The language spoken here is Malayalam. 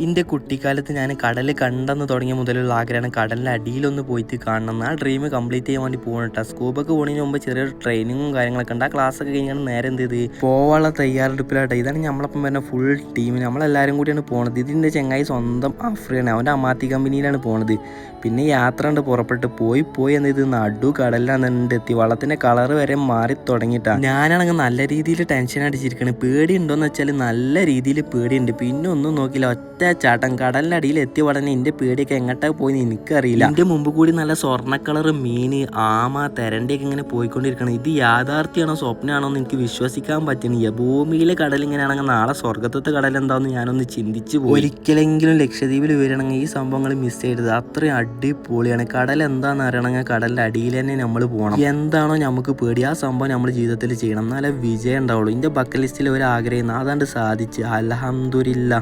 എൻ്റെ കുട്ടിക്കാലത്ത് ഞാൻ കടൽ കണ്ടെന്ന് തുടങ്ങിയ മുതലുള്ള ആഗ്രഹമാണ് കടലിൻ്റെ അടിയിലൊന്ന് പോയിട്ട് കാണണം. ആ ഡ്രീം കംപ്ലീറ്റ് ചെയ്യാൻ വേണ്ടി പോകണം കേട്ടോ. സ്കൂബൊക്കെ പോകുന്നതിന് മുമ്പ് ചെറിയൊരു ട്രെയിനിങ്ങും കാര്യങ്ങളൊക്കെ ഉണ്ട്. ആ ക്ലാസ്സൊക്കെ കഴിഞ്ഞാൽ നേരെ എന്ത് ചെയ്ത് പോവാനുള്ള തയ്യാറെടുപ്പിലാട്ടോ. ഇതാണ് നമ്മളപ്പം വരുന്ന ഫുൾ ടീം. നമ്മളെല്ലാവരും കൂടിയാണ് പോണത്. ഇതിൻ്റെ ചെങ്ങായി സ്വന്തം ആഫ്രിയാണ്, അവൻ്റെ അമാത്തി കമ്പനിയിലാണ് പോണത്. പിന്നെ യാത്ര ഉണ്ട് പുറപ്പെട്ട് പോയി ഇത് നടു കടലിലാണ് എത്തി. വള്ളത്തിൻ്റെ കളറ് വരെ മാറി തുടങ്ങിയിട്ടാണ്. ഞാനാണെങ്കിൽ നല്ല രീതിയിൽ ടെൻഷൻ അടിച്ചിരിക്കണം. പേടിയുണ്ടോയെന്ന് വെച്ചാൽ നല്ല രീതിയിൽ പേടിയുണ്ട്. പിന്നെ ഒന്നും നോക്കില്ല, ഒറ്റ ചാട്ടം കടലിൻ്റെ അടിയിൽ എത്തിയ ഉടനെ എൻ്റെ പേടിയൊക്കെ എങ്ങോട്ടാണ് പോയി എനിക്കറിയില്ല. എൻ്റെ മുമ്പ് കൂടി നല്ല സ്വർണ്ണ കളർ മീൻ, ആമ, തെരണ്ടിയൊക്കെ ഇങ്ങനെ പോയിക്കൊണ്ടിരിക്കണം. ഇത് യാഥാർത്ഥ്യമാണോ സ്വപ്നമാണോ എന്ന് എനിക്ക് വിശ്വസിക്കാൻ പറ്റുന്നില്ല. ഭൂമിയിലെ കടൽ ഇങ്ങനെയാണെങ്കിൽ നാളെ സ്വർഗത്തെ കടൽ എന്താണെന്ന് ഞാനൊന്ന് ചിന്തിച്ചു പോയി. ഒരിക്കലെങ്കിലും ലക്ഷദ്വീപിൽ വരികയാണെങ്കിൽ ഈ സംഭവങ്ങൾ മിസ് ചെയ്യരുത്. അത്രയും അടിപൊളിയാണ്. കടൽ എന്താണെന്ന് അറിയണമെങ്കിൽ കടലിൻ്റെ അടിയിൽ തന്നെ നമ്മൾ പോകണം. എന്താണോ നമുക്ക് പേടി ആ സംഭവം നമ്മൾ ജീവിതത്തിൽ ചെയ്യണം, എന്നാലേ വിജയം ഉണ്ടാവുള്ളൂ. എൻ്റെ ബക്കറ്റ് ലിസ്റ്റിൽ ഒരു ആഗ്രഹം അതാണ്ട് സാധിച്ച്, അൽഹംദുലില്ലാ.